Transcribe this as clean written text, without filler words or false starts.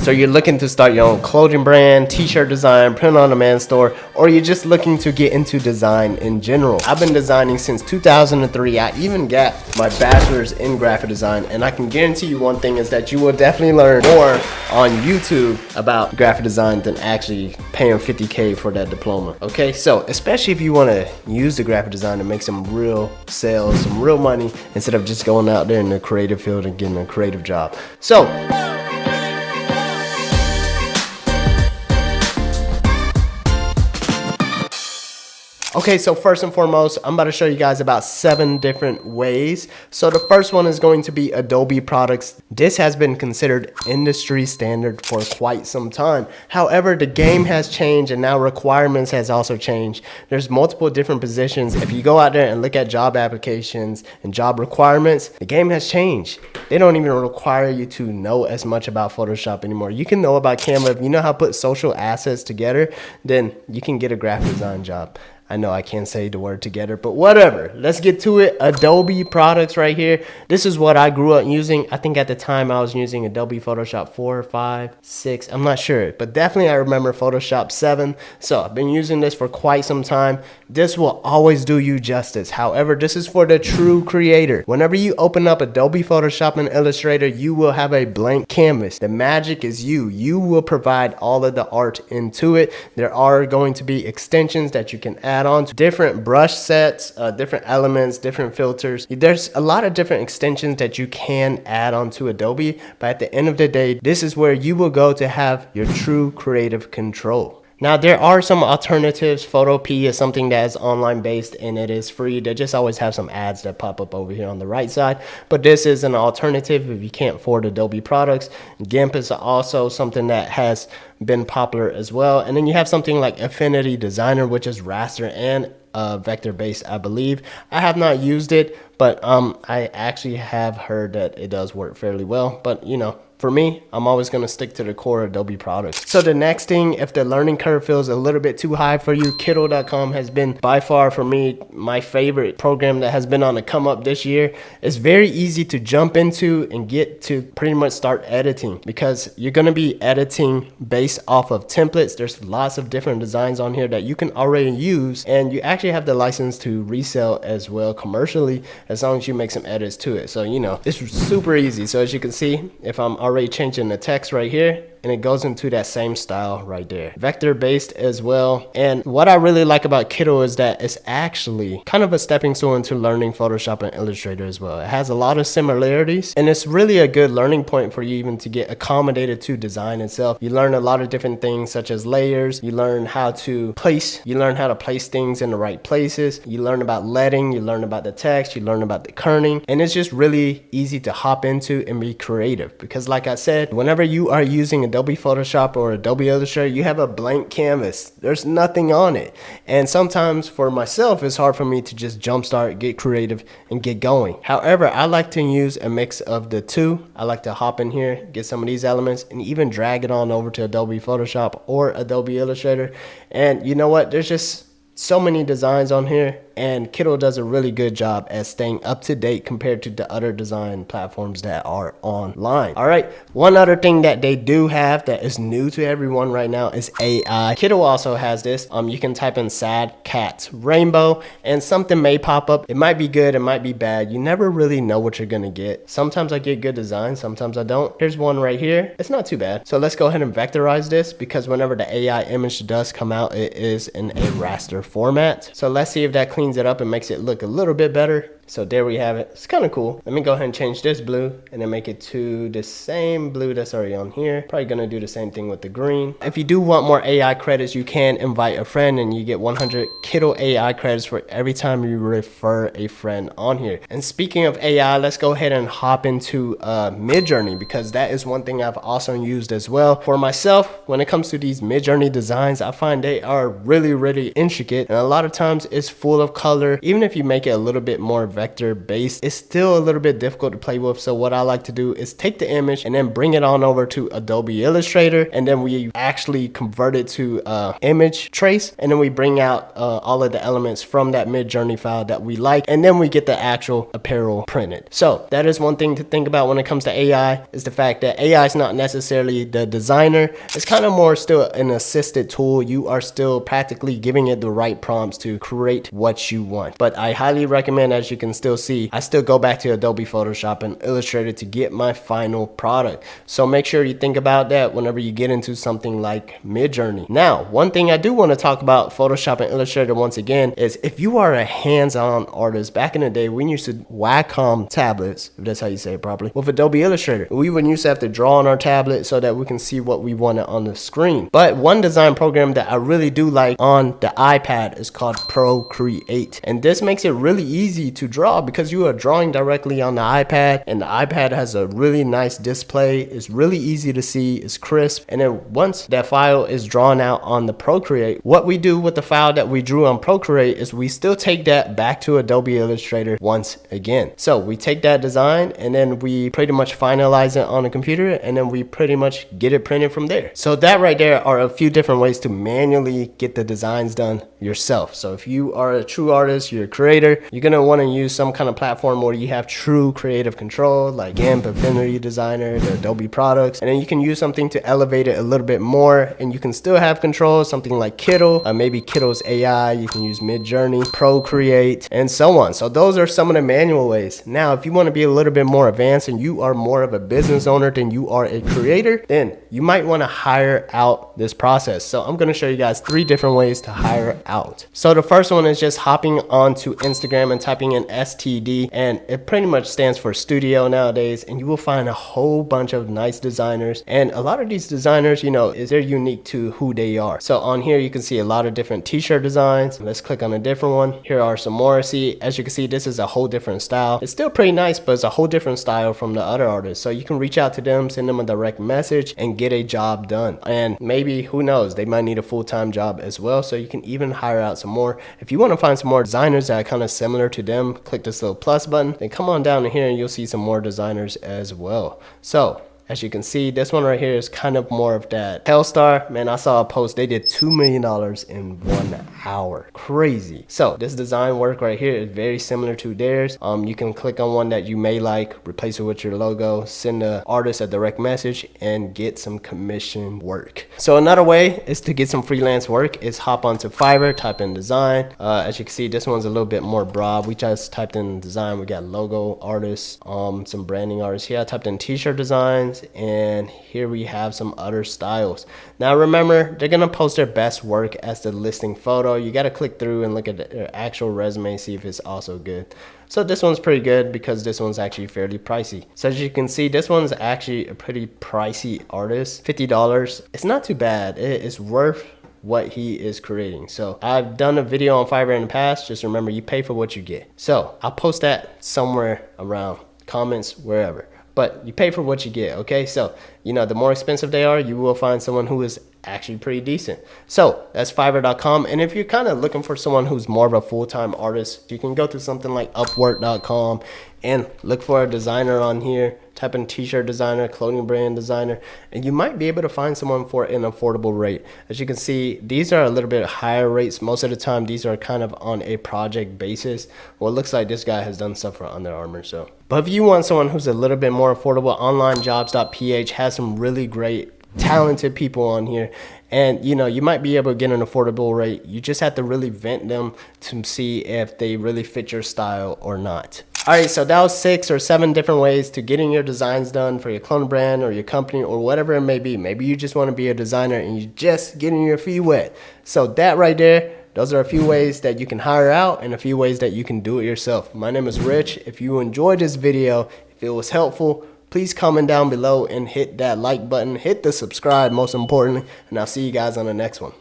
So you're looking to start your own clothing brand, t-shirt design, print-on-demand store, or you're just looking to get into design in general. I've been designing since 2003. I even got my bachelor's in graphic design, and I can guarantee you one thing is that you will definitely learn more on YouTube about graphic design than actually paying $50K for that diploma. Okay, so especially if you want to use the graphic design to make some real sales, some real money, instead of just going out there in the creative field and getting a creative job. So okay, so first and foremost, I'm about to show you guys about 7 different ways. So the first one is going to be Adobe products. This has been considered industry standard for quite some time. However, the game has changed and now requirements has also changed. There's multiple different positions. If you go out there and look at job applications and job requirements, the game has changed. They don't even require you to know as much about Photoshop anymore. You can know about Canva. If you know how to put social assets together, then you can get a graphic design job. I know I can't say the word together, but whatever. Let's get to it. Adobe products right here. This is what I grew up using. I think at the time I was using Adobe Photoshop 4, 5, 6. I'm not sure, but definitely I remember Photoshop 7. So I've been using this for quite some time. This will always do you justice. However, this is for the true creator. Whenever you open up Adobe Photoshop and Illustrator, you will have a blank canvas. The magic is you. You will provide all of the art into it. There are going to be extensions that you can add on to different brush sets, different elements, different filters. There's a lot of different extensions that you can add onto Adobe, but at the end of the day, this is where you will go to have your true creative control. Now, there are some alternatives. Photopea is something that is online based and it is free. They just always have some ads that pop up over here on the right side. But this is an alternative if you can't afford Adobe products. GIMP is also something that has been popular as well. And then you have something like Affinity Designer, which is raster and vector based, I believe. I have not used it, but I actually have heard that it does work fairly well. But you know, for me, I'm always going to stick to the core Adobe products. So the next thing, if the learning curve feels a little bit too high for you, Kittl.com has been by far for me my favorite program that has been on the come up this year. It's very easy to jump into and get to pretty much start editing because you're going to be editing based off of templates. There's lots of different designs on here that you can already use, and you actually have the license to resell as well commercially as long as you make some edits to it. So, you know, it's super easy. So as you can see, if I'm already changing the text right here, and it goes into that same style right there. Vector based as well. And what I really like about Kittl is that it's actually kind of a stepping stone to learning Photoshop and Illustrator as well. It has a lot of similarities, and it's really a good learning point for you even to get accommodated to design itself. You learn a lot of different things such as layers. You learn how to place things in the right places. You learn about leading, you learn about the text, you learn about the kerning, and it's just really easy to hop into and be creative because like I said, whenever you are using Adobe Photoshop or Adobe Illustrator, you have a blank canvas. There's nothing on it. And sometimes for myself, it's hard for me to just jumpstart, get creative, and get going. However, I like to use a mix of the two. I like to hop in here, get some of these elements, and even drag it on over to Adobe Photoshop or Adobe Illustrator. And you know what? There's just so many designs on here, and Kittl does a really good job at staying up to date compared to the other design platforms that are online. All right, one other thing that they do have that is new to everyone right now is AI. Kittl also has this. You can type in sad cats rainbow and something may pop up. It might be good, it might be bad. You never really know what you're gonna get. Sometimes I get good designs, sometimes I don't. Here's one right here. It's not too bad. So let's go ahead and vectorize this because whenever the AI image does come out, it is in a raster format. So let's see if that cleans it up and makes it look a little bit better. So there we have it. It's kind of cool. Let me go ahead and change this blue and then make it to the same blue that's already on here. Probably gonna do the same thing with the green. If you do want more AI credits, you can invite a friend and you get 100 Kittl AI credits for every time you refer a friend on here. And speaking of AI, let's go ahead and hop into Midjourney because that is one thing I've also used as well. For myself, when it comes to these Midjourney designs, I find they are really, really intricate and a lot of times it's full of color. Even if you make it a little bit more vector based, it's still a little bit difficult to play with. So what I like to do is take the image and then bring it on over to Adobe Illustrator, and then we actually convert it to image trace, and then we bring out all of the elements from that Midjourney file that we like, and then we get the actual apparel printed. So that is one thing to think about when it comes to AI, is the fact that AI is not necessarily the designer. It's kind of more still an assisted tool. You are still practically giving it the right prompts to create what you want. But I highly recommend, as you can still see, I still go back to Adobe Photoshop and Illustrator to get my final product. So make sure you think about that whenever you get into something like Midjourney. Now, one thing I do want to talk about Photoshop and Illustrator once again is, if you are a hands-on artist, back in the day we used to Wacom tablets, if that's how you say it properly, with Adobe Illustrator. We would used to have to draw on our tablet so that we can see what we wanted on the screen. But one design program that I really do like on the iPad is called Procreate, and this makes it really easy to draw because you are drawing directly on the iPad, and the iPad has a really nice display. It's really easy to see, it's crisp, and then once that file is drawn out on the Procreate, what we do with the file that we drew on Procreate is we still take that back to Adobe Illustrator once again. So we take that design and then we pretty much finalize it on the computer, and then we pretty much get it printed from there. So that right there are a few different ways to manually get the designs done yourself. So if you are a true artist, you're a creator, you're gonna want to use some kind of platform where you have true creative control, like GIMP, Affinity Designer, the Adobe products, and then you can use something to elevate it a little bit more, and you can still have control, something like Kittl, maybe Kittl's AI, you can use Midjourney, Procreate, and so on. So those are some of the manual ways. Now, if you want to be a little bit more advanced and you are more of a business owner than you are a creator, then you might want to hire out this process. So I'm going to show you guys 3 different ways to hire out. So the first one is just hopping onto Instagram and typing in STD, and it pretty much stands for studio nowadays, and you will find a whole bunch of nice designers, and a lot of these designers, you know, they're unique to who they are. So on here you can see a lot of different t-shirt designs. Let's click on a different one. Here are some more. See, as you can see, this is a whole different style. It's still pretty nice, but it's a whole different style from the other artists. So you can reach out to them, send them a direct message, and get a job done. And maybe, who knows, they might need a full-time job as well, so you can even hire out some more. If you want to find some more designers that are kind of similar to them, click this little plus button, then come on down here and you'll see some more designers as well. So as you can see, this one right here is kind of more of that Hellstar. Man, I saw a post, they did $2 million in 1 hour. Crazy. So this design work right here is very similar to theirs. You can click on one that you may like, replace it with your logo, send the artist a direct message, and get some commission work. So another way is to get some freelance work is hop onto Fiverr, type in design. As you can see, this one's a little bit more broad. We just typed in design. We got logo artists, some branding artists. Here I typed in t-shirt designs, and here we have some other styles. Now remember, they're gonna post their best work as the listing photo. You got to click through and look at their actual resume, see if it's also good. So this one's pretty good because this one's actually fairly pricey. So as you can see, this one's actually a pretty pricey artist, $50. It's not too bad. It is worth what he is creating. So I've done a video on Fiverr in the past. Just remember, you pay for what you get. So I'll post that somewhere around, comments, wherever. But you pay for what you get, okay? So, you know, the more expensive they are, you will find someone who is actually pretty decent. So that's Fiverr.com. And if you're kind of looking for someone who's more of a full-time artist, you can go to something like Upwork.com and look for a designer on here. Type in t-shirt designer, clothing brand designer, and you might be able to find someone for an affordable rate. As you can see, these are a little bit higher rates. Most of the time, these are kind of on a project basis. Well, it looks like this guy has done stuff for Under Armour. So, but if you want someone who's a little bit more affordable, onlinejobs.ph has some really great, talented people on here. And you know, you might be able to get an affordable rate. You just have to really vet them to see if they really fit your style or not. All right, so that was 6 or 7 different ways to getting your designs done for your clone brand or your company or whatever it may be. Maybe you just want to be a designer and you're just getting your feet wet. So that right there, those are a few ways that you can hire out and a few ways that you can do it yourself. My name is Rich. If you enjoyed this video, if it was helpful, please comment down below and hit that like button, hit the subscribe most importantly, and I'll see you guys on the next one.